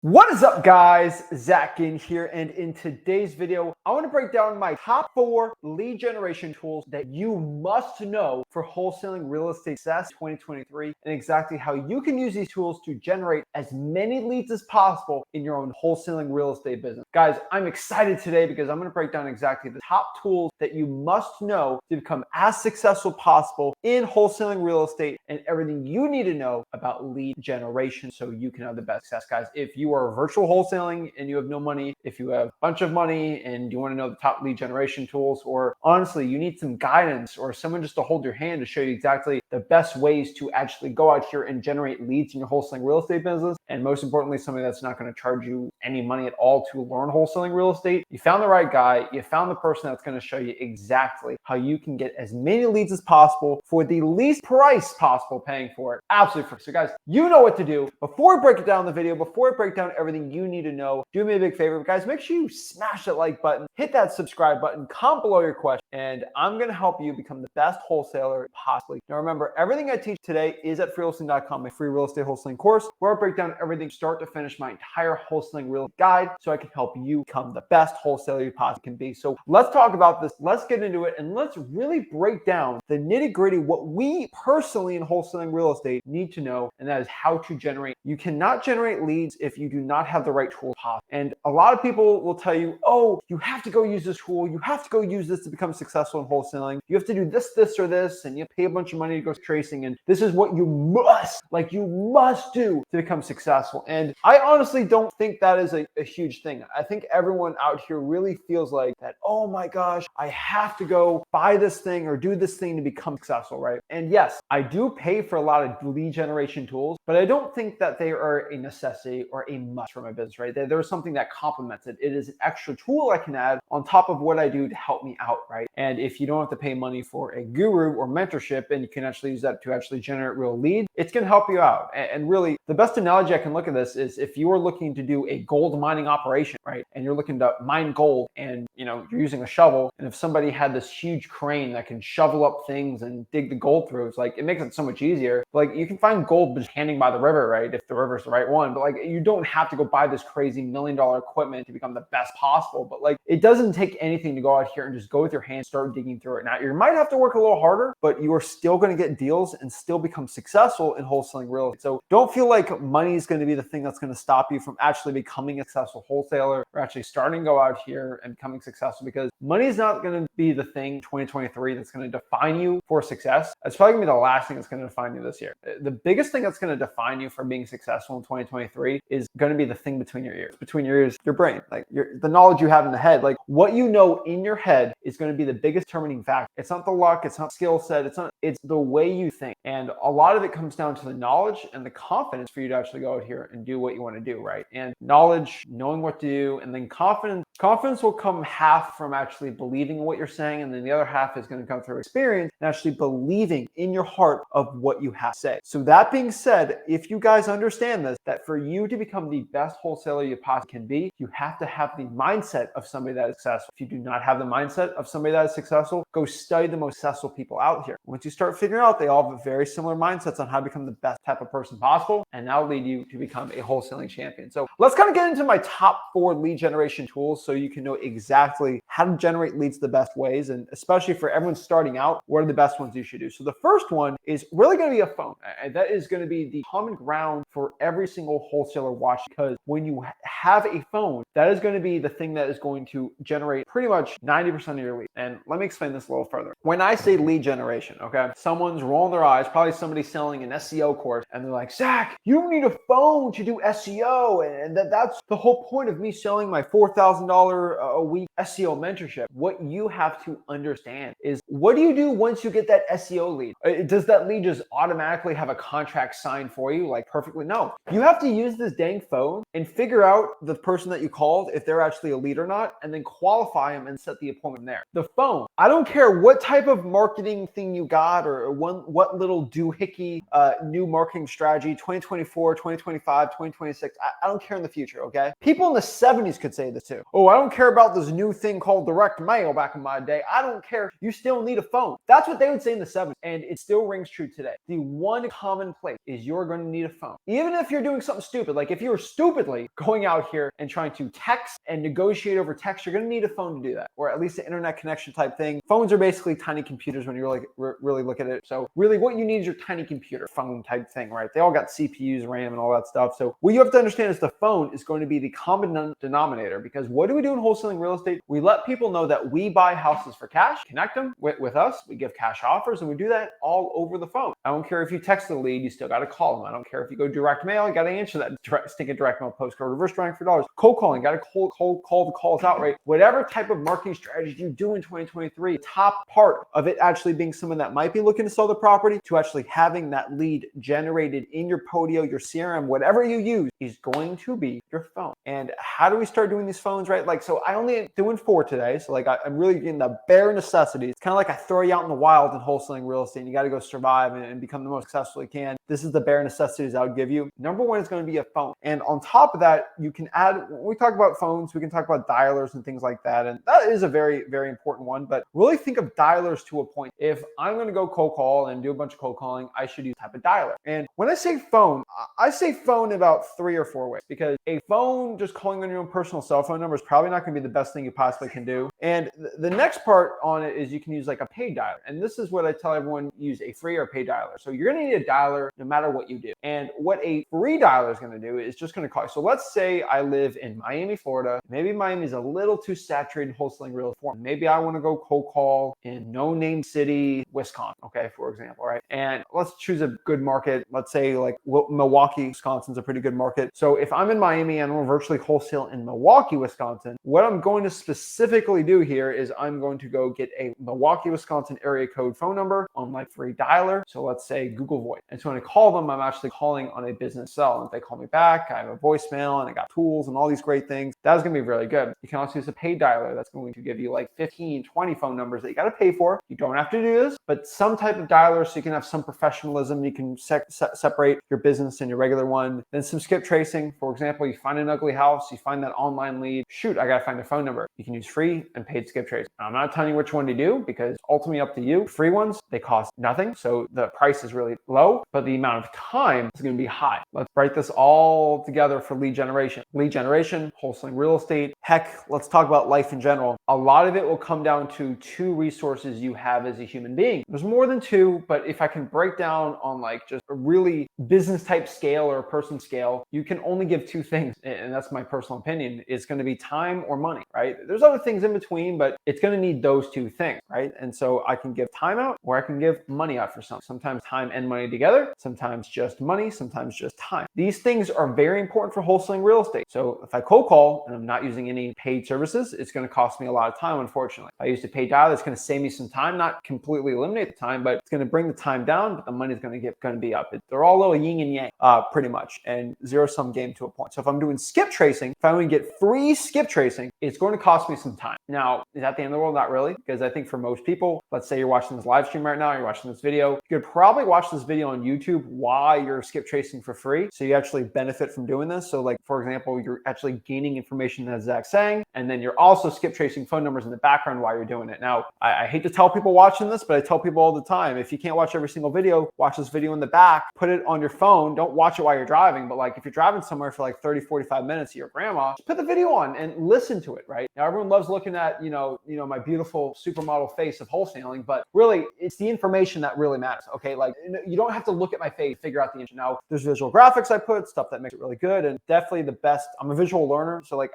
What is up, guys? Zach in here, and in today's video, I want to break down my top 4 lead generation tools that you must know for wholesaling real estate success 2023, and exactly how you can use these tools to generate as many leads as possible in your own wholesaling real estate business. Guys, I'm excited today because I'm going to break down exactly the top tools that you must know to become as successful possible in wholesaling real estate and everything you need to know about lead generation so you can have the best success. Guys, if you are virtual wholesaling and you have no money, if you have a bunch of money and you want to know the top lead generation tools, or honestly, you need some guidance or someone just to hold your hand to show you exactly the best ways to actually go out here and generate leads in your wholesaling real estate business, and most importantly, somebody that's not going to charge you any money at all to learn wholesaling real estate, you found the right guy. You found the person that's going to show you exactly how you can get as many leads as possible for the least price possible, paying for it absolutely free. So guys, you know what to do. Before we break it down in the video, before we break down everything you need to know, do me a big favor, guys. Make sure you smash that like button, hit that subscribe button, comment below your question, and I'm going to help you become the best wholesaler possibly. Now remember, everything I teach today is at freewholesaling.com, my free real estate wholesaling course, where I break down everything start to finish, my entire wholesaling real guide, so I can help you become the best wholesaler you possibly can be. So let's talk about this. Let's get into it, and let's really break down the nitty gritty, what we personally in wholesaling real estate need to know, and that is how to generate. You cannot generate leads if you do not have the right tool possible. And a lot of people will tell you, oh, you have to go use this tool. You have to go use this to become successful in wholesaling. You have to do this, this, or this, and you pay a bunch of money to go tracing. And this is what you must do to become successful. And I honestly don't think that is a huge thing. I think everyone out here really feels like that, oh my gosh, I have to go buy this thing or do this thing to become successful, right? And yes, I do pay for a lot of lead generation tools, but I don't think that they are a necessity or a must for my business, right? There's something that complements it. It is an extra tool I can add on top of what I do to help me out, right? And if you don't have to pay money for a guru or mentorship, and you can actually use that to actually generate real leads, it's going to help you out. And really, the best analogy I can look at this is if you are looking to do a gold mining operation, right? And you're looking to mine gold, and you're using a shovel, and if somebody had this huge crane that can shovel up things and dig the gold through, it's like, it makes it so much easier. Like, you can find gold just standing by the river, right? If the river's the right one, but like, you don't have to go buy this crazy $1 million equipment to become the best possible. But like, it doesn't take anything to go out here and just go with your hands, start digging through it. Now, you might have to work a little harder, but you are still going to get deals and still become successful in wholesaling real estate. So don't feel like money is going to be the thing that's going to stop you from actually becoming a successful wholesaler or actually starting to go out here and becoming successful, because money is not going to be the thing 2023 that's going to define you for success. It's probably going to be the last thing that's going to define you this year. The biggest thing that's going to define you for being successful in 2023 is going to be the thing between your ears, your brain, like the knowledge you have in the head. Like, what you know in your head is going to be the biggest determining factor. It's not the luck, it's not skill set, it's the way you think. And a lot of it comes down to the knowledge and the confidence for you to actually go out here and do what you want to do, right? And knowledge, knowing what to do, and then confidence will come half from actually believing in what you're saying, and then the other half is going to come through experience and actually believing in your heart of what you have to say. So that being said, if you guys understand this, that for you to become the best wholesaler you possibly can be, you have to have the mindset of somebody that is successful. If you do not have the mindset of somebody that is successful, go study the most successful people out here. Once you start figuring out, they all have very similar mindsets on how to become the best type of person possible, and that'll lead you to become a wholesaling champion. So let's kind of get into my top 4 lead generation tools so you can know exactly how to generate leads the best ways, and especially for everyone starting out, what are the best ones you should do. So the first one is really going to be a phone. And that is going to be the common ground for every single wholesaler watching, because when you have a phone, that is going to be the thing that is going to generate pretty much 90% of your leads. And let me explain this a little further. When I say lead generation, okay, someone's rolling their eyes, probably somebody selling an SEO course, and they're like, Zach, you don't need a phone to do SEO. And that's the whole point of me selling my $4,000 a week SEO mentorship. What you have to understand is, what do you do once you get that SEO lead? Does that lead just automatically have a contract signed for you, like perfectly? No. You have to use this dang phone and figure out the person that you called, if they're actually a lead or not, and then qualify them and set the appointment there. The phone, I don't care what type of marketing thing you got, or what little doohickey new marketing strategy, 2024, 2025, 2026, I don't care in the future, okay? People in the 70s could say this too. Oh, I don't care about this new thing called direct mail back in my day. I don't care. You still need a phone. That's what they would say in the 70s, and it still rings true today. The one common place is you're going to need a phone. Even if you're doing something stupid, like if you or stupidly going out here and trying to text and negotiate over text, you're going to need a phone to do that, or at least an internet connection type thing. Phones are basically tiny computers when you really look at it. So really what you need is your tiny computer phone type thing, right? They all got CPUs, RAM, and all that stuff. So what you have to understand is the phone is going to be the common denominator, because what do we do in wholesaling real estate? We let people know that we buy houses for cash, connect them with us, we give cash offers, and we do that all over the phone. I don't care if you text the lead, you still got to call them. I don't care if you go direct mail, you got to answer that stinking direct mail postcard, reverse drawing for dollars, cold calling, got to call the calls out, right? Whatever type of marketing strategy you do in 2023, the top part of it actually being someone that might be looking to sell the property to actually having that lead generated in your Podio, your CRM, whatever you use, is going to be your phone. And how do we start doing these phones, right? Like, so I only doing 4 today. So like I'm really getting the bare necessities. It's kind of like I throw you out in the wild in wholesaling real estate and you got to go survive and become the most successful you can. This is the bare necessities I would give you. Number 1 is going to be a phone. And on top of that, you can add, when we talk about phones, we can talk about dialers and things like that. And that is a very, very important one, but really think of dialers to a point. If I'm going to go cold call and do a bunch of cold calling, I should use type of dialer. And when I say phone, I say phone about 3 or 4 ways, because a phone just calling on your own personal cell phone number is probably not going to be the best thing you possibly can do. And the next part on it is you can use like a paid dialer. And this is what I tell everyone, use a free or paid dialer. So you're going to need a dialer no matter what you do. And what a free dialer is going to do is just going to call you. So let's say I live in Miami, Florida. Maybe Miami is a little too saturated in wholesaling real estate. Maybe I want to go cold call in no name city, Wisconsin, okay, for example, right? And let's choose a good market. Let's say like Milwaukee, Wisconsin's a pretty good market. So if I'm in Miami and I'm virtually wholesale in Milwaukee, Wisconsin, what I'm going to specifically do here is I'm going to go get a Milwaukee, Wisconsin area code phone number on my free dialer. So let's say Google Voice. And so when I call them, I'm actually calling on a business cell. And if they call me back, I have a voicemail and I got tools and all these great things. That's going to be really good. You can also use a paid dialer. That's going to give you like 15, 20 phone numbers that you got to pay for. You don't have to do this, but some type of dialer so you can have some professionalism. You can separate your business and your regular one. Then some skip tracing. For example, you find an ugly house, you find that online lead. Shoot, I got to find their phone number. You can use free and paid skip tracing. I'm not telling you which one to do because ultimately up to you. Free ones, they cost nothing. So the price is really low, but the amount of time is going to be high. Let's write this all together for lead generation. Lead generation, wholesaling real estate. Heck, let's talk about life in general. A lot of it will come down to 2 resources you have as a human being. There's more than 2, but if I can break down on like just a really business type scale or a person scale, you can only give 2 things. And that's my personal opinion. It's going to be time or money, right? There's other things in between, but it's going to need those 2 things, right? And so I can give time out or I can give money out for something. Sometimes time and money together, sometimes just money, sometimes just time. These things are very important for wholesaling real estate. So if I cold call and I'm not using any paid services, it's going to cost me a lot of time, unfortunately. If I use a paid dial, it's going to save me some time, not completely eliminate the time, but it's going to bring the time down, but the money is going to be up. They're all a little yin and yang, pretty much, and zero-sum game to a point. So if I'm doing skip tracing, if I want to get free skip tracing, it's going to cost me some time. Now, is that the end of the world? Not really, because I think for most people, let's say you're watching this live stream right now, you're watching this video, you could probably watch this video on YouTube while you're skip tracing for free. So you actually benefit from doing this. So like, for example, you're actually gaining information as Zach's saying, and then you're also skip tracing phone numbers in the background while you're doing it. Now, I hate to tell people watching this, but I tell people all the time, if you can't watch every single video, watch this video in the back, put it on your phone. Don't watch it while you're driving, but like if you're driving somewhere for like 30, 45 minutes to your grandma, just put the video on and listen to it, right? Now, everyone loves looking at, you know, my beautiful supermodel face of wholesaling, but really it's the information that really matters. Okay. Like you don't have to look at my face, figure out the information. Now there's visual graphics I put, stuff that makes it really good. And definitely the best, I'm a visual learner. So like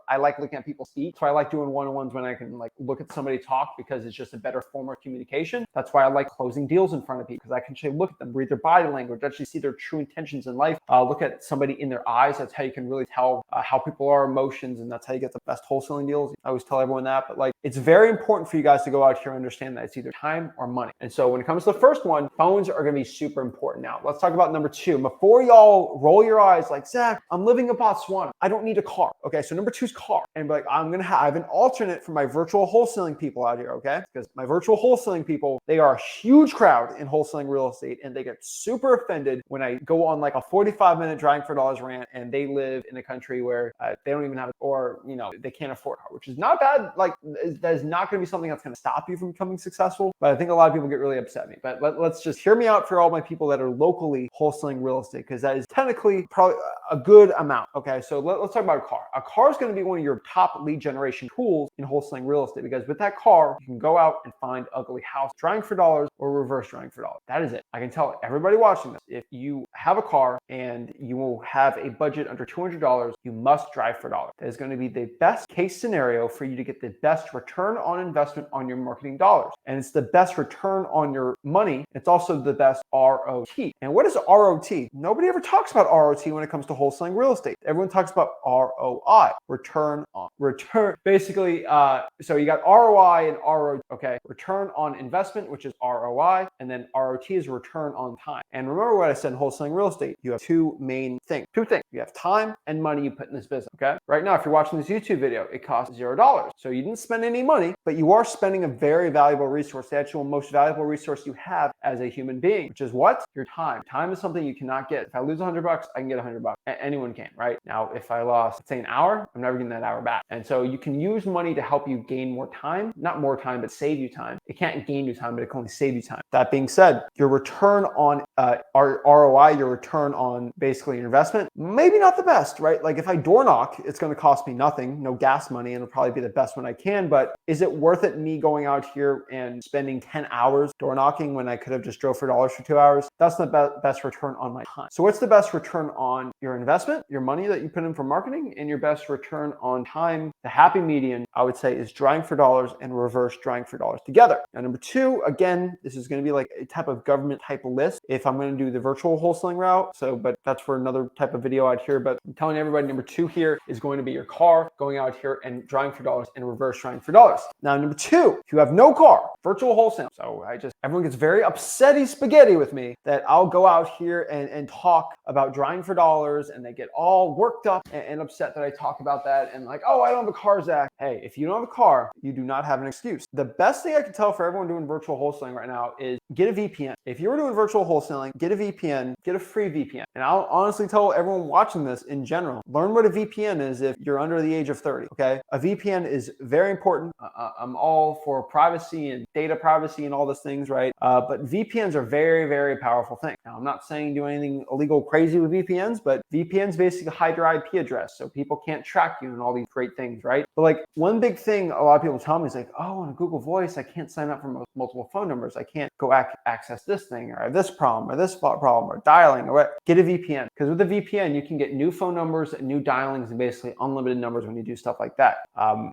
I like looking at people speak. So I like doing one-on-ones when I can like look at somebody talk because it's just a better form of communication. That's why I like closing deals in front of people, because I can actually look at them, read their body language, actually see their true intentions in life, look at somebody in their eyes. That's how you can really tell how people are, emotions, and that's how you get the best wholesaling deals. I always tell everyone that, but like it's very important for you guys to go out here and understand that it's either time or money. And so when it comes to the first one, phones are going to be super important. Now let's talk about number 2. Before y'all roll your eyes like, Zach, I'm living in Botswana, I don't need a car. Okay, so number 2 is car. And like I have an alternate for my virtual wholesaling people out here, okay? Because my virtual wholesaling people, they are a huge crowd in wholesaling real estate, and they get super offended when I go on like a 45-minute driving for dollars rant and they live in a country where they don't even have, or you know, they can't can't afford a car, which is not bad. Like that is not going to be something that's going to stop you from becoming successful. But I think a lot of people get really upset at me. But let's just hear me out for all my people that are locally wholesaling real estate, because that is technically probably a good amount. Okay, so let's talk about a car. A car is going to be one of your top lead generation tools in wholesaling real estate, because with that car, you can go out and find ugly house, trying for dollars or reverse trying for dollars. That is it. I can tell everybody watching this, if you have a car and you will have a budget under $200, you must drive for dollars. That is going to be the best case scenario for you to get the best return on investment on your marketing dollars. And it's the best return on your money. It's also the best ROT. And what is ROT? Nobody ever talks about ROT when it comes to wholesaling real estate. Everyone talks about ROI, return on return. Basically, so you got ROI and ROT, okay? Return on investment, which is ROI, and then ROT is return on time. And remember what I said in wholesaling real estate, you have two things. You have time and money you put in this business, okay? Right now, if you're watching this YouTube video, it costs $0. So you didn't spend any money, but you are spending a very valuable resource, the actual most valuable resource you have as a human being, which is what? Your time. Time is something you cannot get. If I lose $100, I can get $100. Anyone can, right? Now, if I lost, let's say an hour, I'm never getting that hour back. And so you can use money to help you gain more time, not more time, but save you time. It can't gain you time, but it can only save you time. That being said, your return on ROI, your return on basically your investment, maybe not the best, right? Like if I door knock, it's going to cost me nothing, no gas money, and it'll probably be the best one I can. But is it worth it me going out here and spending 10 hours door knocking when I could have just drove for dollars for 2 hours? That's the best return on my time. So what's the best return on your investment, your money that you put in for marketing, and your best return on time? The happy median, I would say, is drawing for dollars and reverse drawing for dollars together. Now, number two, again, this is going to be like a type of government type of list if I'm going to do the virtual wholesaling route. So, but that's for another type of video out here. But I'm telling everybody, number two here is going to be your car, going out here and drawing for dollars and reverse drawing for dollars. Now, number two, if you have no car, virtual wholesale. So everyone gets very upsetty spaghetti with me that I'll go out here and talk about drawing for dollars, and they get all worked up and upset that I talk about that and like, oh, I don't have a car, Zach. Hey, if you don't have a car, you do not have an excuse. The best thing I can tell for everyone doing virtual wholesaling right now is get a VPN. If you're doing virtual wholesaling, get a VPN, get a free VPN. And I'll honestly tell everyone watching this in general, learn what a VPN is if you're under the age of 30, okay? A VPN is very important. I'm all for privacy and data privacy and all those things, right? But VPNs are very, very powerful things. Now, I'm not saying do anything illegal crazy with VPNs, but VPNs basically hide your IP address so people can't track you and all these great things, right? But like one big thing a lot of people tell me is like, oh, on Google Voice, I can't sign up for multiple phone numbers. I can't go access this thing, or I have this problem or this problem or dialing or what. Get a VPN, because with a VPN, you can get new phone numbers and new dialings and basically unlimited numbers when you do stuff like that.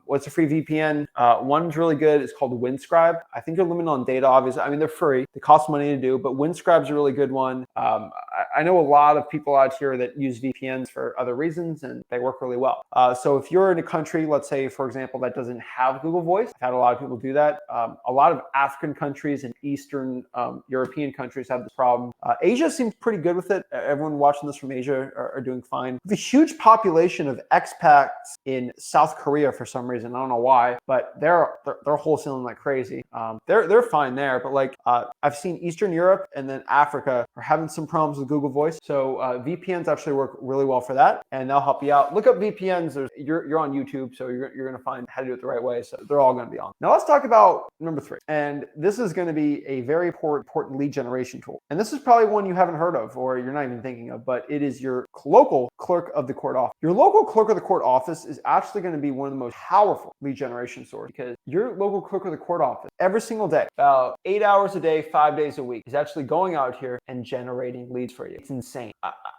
What's a free VPN? One's really good. It's called Windscribe. I think you're limited on data, obviously. I mean, they're free. They cost money to do, but Windscribe's a really good one. I know a lot of people out here that use VPNs for other reasons, and they work really well. So if you're in a country, let's say, for example, that doesn't have Google Voice, I've had a lot of people do that. A lot of African countries and Eastern European countries have this problem. Asia seems pretty good with it. Everyone watching this from Asia are doing fine. The huge population of expats in South Korea for some reason, I don't know why, but they're wholesaling like crazy. They're fine there, but like I've seen Eastern Europe and then Africa are having some problems with Google Voice. So VPNs actually work really well for that, and they'll help you out. Look up VPNs. You're on YouTube, so you're going to find how to do it the right way. So they're all going to be on. Now let's talk about number three, and this is going to be a very important lead generation tool. And this is probably one you haven't heard of or you're not even thinking of, but it is your local clerk of the court office. Your local clerk of the court office is actually going to be one of the most powerful lead generation sources, because your local clerk of the court office every single day, about 8 hours a day, 5 days a week, is actually going out here and generating leads for you. It's insane.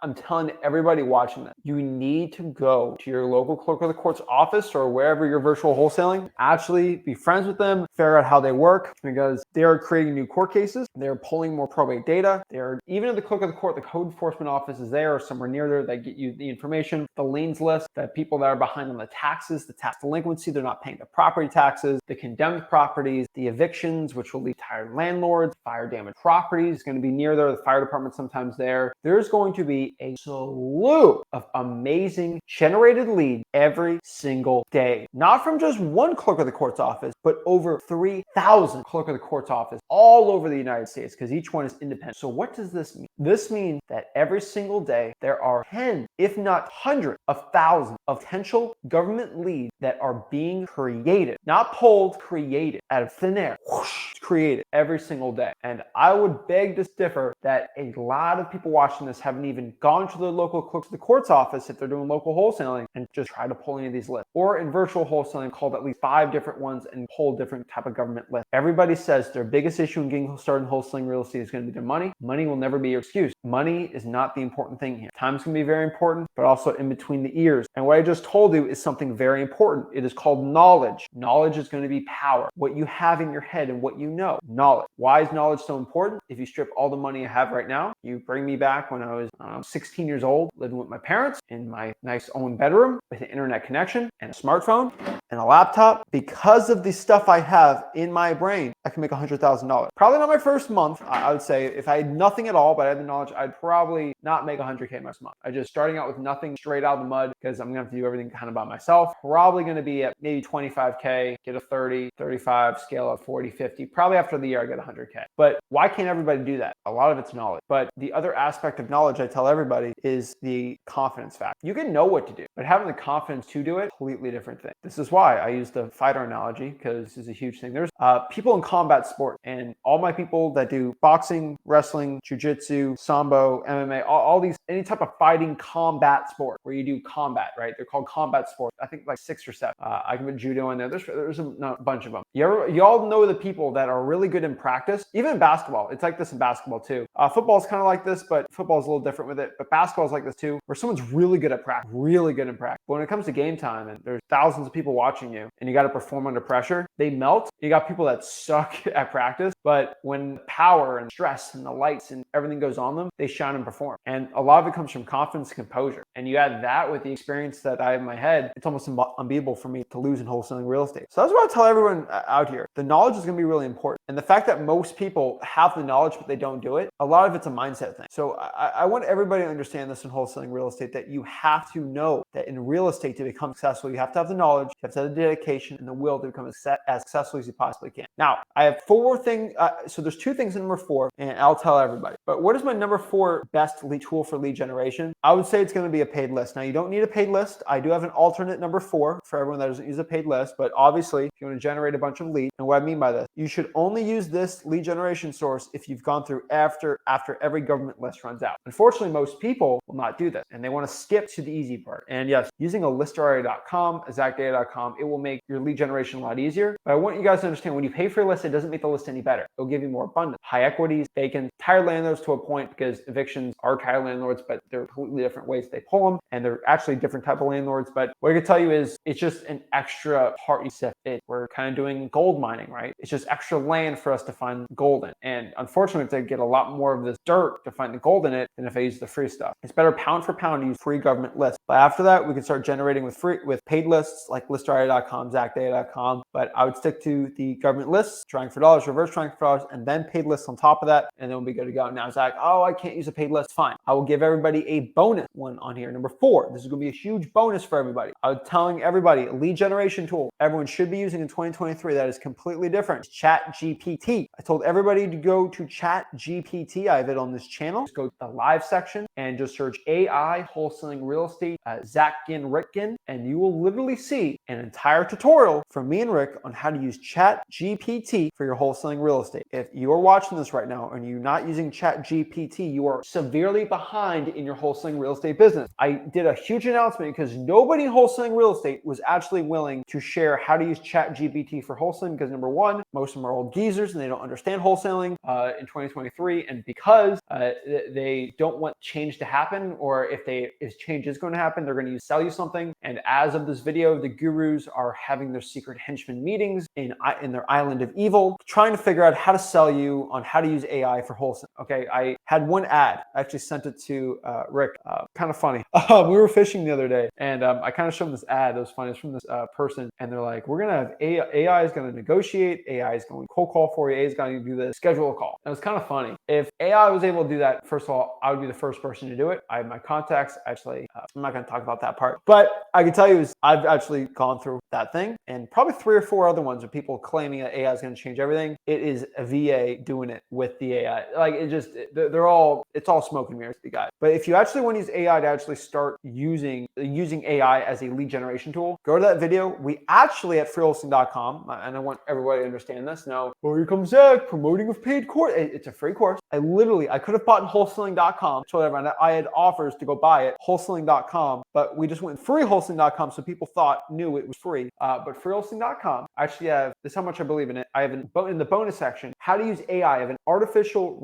I'm telling everybody watching this, you need to go to your local clerk of the court's office or wherever you're virtual wholesaling, actually be friends with them, figure out how they work, because they are creating new court cases. They're pulling more probate data. They're even at the clerk of the court, the code enforcement office is there or somewhere near there that get you the information, the liens list, the people that are behind on the taxes, the tax delinquency, they're not paying the property taxes, the condemned properties, the evictions, which will leave tired different landlords, fire damaged properties going to be near there, the fire department sometimes there. There's going to be a slew of amazing generated leads every single day, not from just one clerk of the court's office, but over 3,000 clerk of the court's office all over the United States, because each one is independent. So what does this mean? This means that every single day there are tens, if not hundreds of thousands of potential government leads that are being created, not pulled, created out of thin air, whoosh, created every single day. And I would beg to differ that a lot of people watching this haven't even gone to their local clerk of the court's office if they're doing local wholesaling and just try to pull any of these lists, or in virtual wholesaling called at least 5 different ones and pull different type of government lists. Everybody says their biggest issue in getting started in wholesaling real estate is going to be their money. Money will never be your excuse. Money is not the important thing here. Time's going to be very important, but also in between the ears. And what I just told you is something very important. It is called knowledge. Knowledge is going to be power. What you have in your head and what you know. Knowledge. Why is knowledge so important? If you strip all the money I have right now, you bring me back when I was 16 years old, living with my parents in my nice own bedroom with an internet connection and a smartphone and a laptop. Because of the stuff I have in my brain, I can make $100,000. Probably not my first month. I would say if I had nothing at all, but I had the knowledge, I'd probably not make 100K my first month. I just starting out with nothing straight out of the mud, because I'm gonna have to do everything kind of by myself. Probably gonna be at maybe 25K, get a 30, 35, scale up 40, 50. Probably after the year I get 100K. But why can't everybody do that? A lot of it's knowledge. But the other aspect of knowledge I tell everybody is the confidence factor. You can know what to do, but having the confidence to do it, completely different thing. This is why I use the fighter analogy, because this is a huge thing. There's people in combat sport, and all my people that do boxing, wrestling, jiu-jitsu, sambo, MMA, all these, any type of fighting combat sport where you do combat, right? They're called combat sports. I think like 6 or 7. I can put judo in there. There's a bunch of them. You all know the people that are really good in practice, even in basketball. It's like this in basketball too. Football is kind of like this, but football is a little different with it. But basketball is like this too, where someone's really good at practice, really good in practice. But when it comes to game time and there's thousands of people watching you and you got to perform under pressure, they melt. You got people that suck at practice, but when power and stress and the lights and everything goes on them, they shine and perform. And a lot of it comes from confidence and composure. And you add that with the experience that I have in my head, it's almost unbeatable for me to lose in wholesaling real estate. So that's what I tell everyone out here. The knowledge is going to be really important. And the fact that most people have the knowledge, but they don't do it, a lot of it's a mindset thing. So I want everybody to understand this in wholesaling real estate, that you have to know that in real estate to become successful, you have to have the knowledge, you have to have the dedication and the will to become as successful as you possibly can. Now, I have 4 things. So there's 2 things in number 4, and I'll tell everybody. But what is my number 4 best lead tool for lead generation? I would say it's going to be a paid list. Now, you don't need a paid list. I do have an alternate number 4 for everyone that doesn't use a paid list. But obviously, if you want to generate a bunch of leads, and what I mean by this, you should only use this lead generation source if you've gone through after every government list runs out. Unfortunately, most people will not do this, and they want to skip to the easy part. And yes, using a listerarea.com, exactdata.com, it will make your lead generation a lot easier. But I want you guys to understand, when you pay for a list, it doesn't make the list any better. It'll give you more abundance, high equities, vacants, tired landlords to a point, because evictions are tired landlords, but they're completely different ways they pull them, and they're actually different type of landlords. But what I can tell you is it's just an extra part you sift it. We're kind of doing gold mining, right? It's just extra land for us to find gold in. And unfortunately, we have to get a lot more of this dirt to find the gold in it than if I use the free stuff. It's better pound for pound to use free government lists. But after that, we can start generating with paid lists like listerarea.com, exactdata.com. But I would stick to the government lists, trying for dollars, reverse trying for dollars, and then paid lists on top of that, and then we'll be good to go. Now, Zach, I can't use a paid list. Fine. I will give everybody a bonus one on here. Number 4, this is going to be a huge bonus for everybody. I was telling everybody, a lead generation tool everyone should be using in 2023 that is completely different. ChatGPT. I told everybody to go to ChatGPT. I have it on this channel. Just go to the live section and just search AI wholesaling real estate, Zackin Rickkin, and you will literally see an entire tutorial from me and Rick on how to use ChatGPT for your wholesaling real estate. If you are watching this right now and you're not using ChatGPT, you are severely behind in your wholesaling real estate business. I did a huge announcement because nobody in wholesaling real estate was actually willing to share how to use ChatGPT for wholesaling, because number 1, most of them are old geezers and they don't understand wholesaling in 2023, and because they don't want change change to happen, or if change is going to happen, they're going to sell you something. And as of this video, the gurus are having their secret henchmen meetings in their island of evil, trying to figure out how to sell you on how to use AI for wholesaling. Okay, I had one ad. I actually sent it to Rick. Kind of funny. We were fishing the other day, and I kind of showed him this ad that was funny. It's from this person, and they're like, "We're gonna have AI is gonna negotiate. AI is going to cold call for you. AI is going to do this. Schedule a call." And it was kind of funny. If AI was able to do that, first of all, I would be the first person to do it. I have my contacts. Actually, I'm not going to talk about that part, but I can tell you I've actually gone through that thing, and probably 3 or 4 other ones of people claiming that AI is going to change everything. It is a VA doing it with the AI. Like it's all smoke and mirrors, guys. But if you actually want to use AI to actually start using AI as a lead generation tool, go to that video. We actually at freewholesaling.com, and I want everybody to understand this. Now, here comes Zach promoting a paid course. It's a free course. I could have bought in wholesaling.com, so whatever. And I had offers to go buy it, wholesaling.com, but we just went free wholesaling.com, so people knew it was free. But free wholesaling.com, I actually have this is how much I believe in it. I have in the bonus section how to use AI. I have an artificial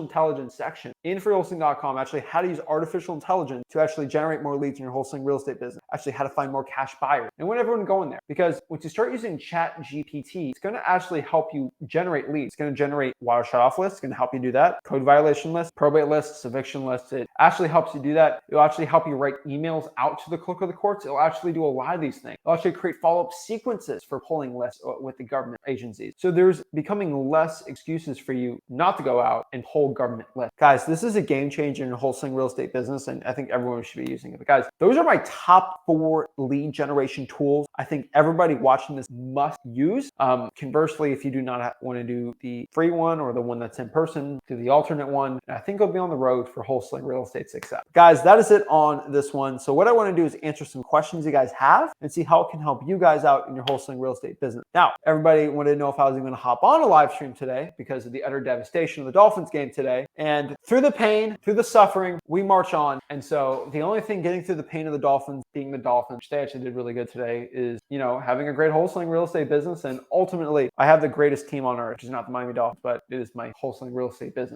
intelligence section in freewholesaling.com. Actually, how to use artificial intelligence to actually generate more leads in your wholesaling real estate business. Actually, how to find more cash buyers. And I want everyone to go in there, because once you start using Chat GPT, it's going to actually help you generate leads. It's going to generate water shut off lists. It's going to help you do that. Code violation lists, probate lists, eviction lists. It actually helps you do that. It'll actually help you write emails out to the clerk of the courts. It'll actually do a lot of these things. It'll actually create follow-up sequences for pulling lists with the government agencies. So there's becoming less excuses for you not to go out and pull government lists. Guys, this is a game changer in the wholesaling real estate business, and I think everyone should be using it. But guys, those are my top 4 lead generation tools I think everybody watching this must use. Conversely, if you do not want to do the free one or the one that's in person, do the alternate one. I think it'll be on the road for wholesaling real estate success. Guys, that is it on this one. So what I want to do is answer some questions you guys have and see how it can help you guys out in your wholesaling real estate business. Now, everybody wanted to know if I was even going to hop on a live stream today because of the utter devastation of the Dolphins game today. And through the pain, through the suffering, we march on. And so the only thing getting through the pain of the Dolphins, being the Dolphins, which they actually did really good today, is, having a great wholesaling real estate business. And ultimately, I have the greatest team on earth, which is not the Miami Dolphins, but it is my wholesaling real estate business.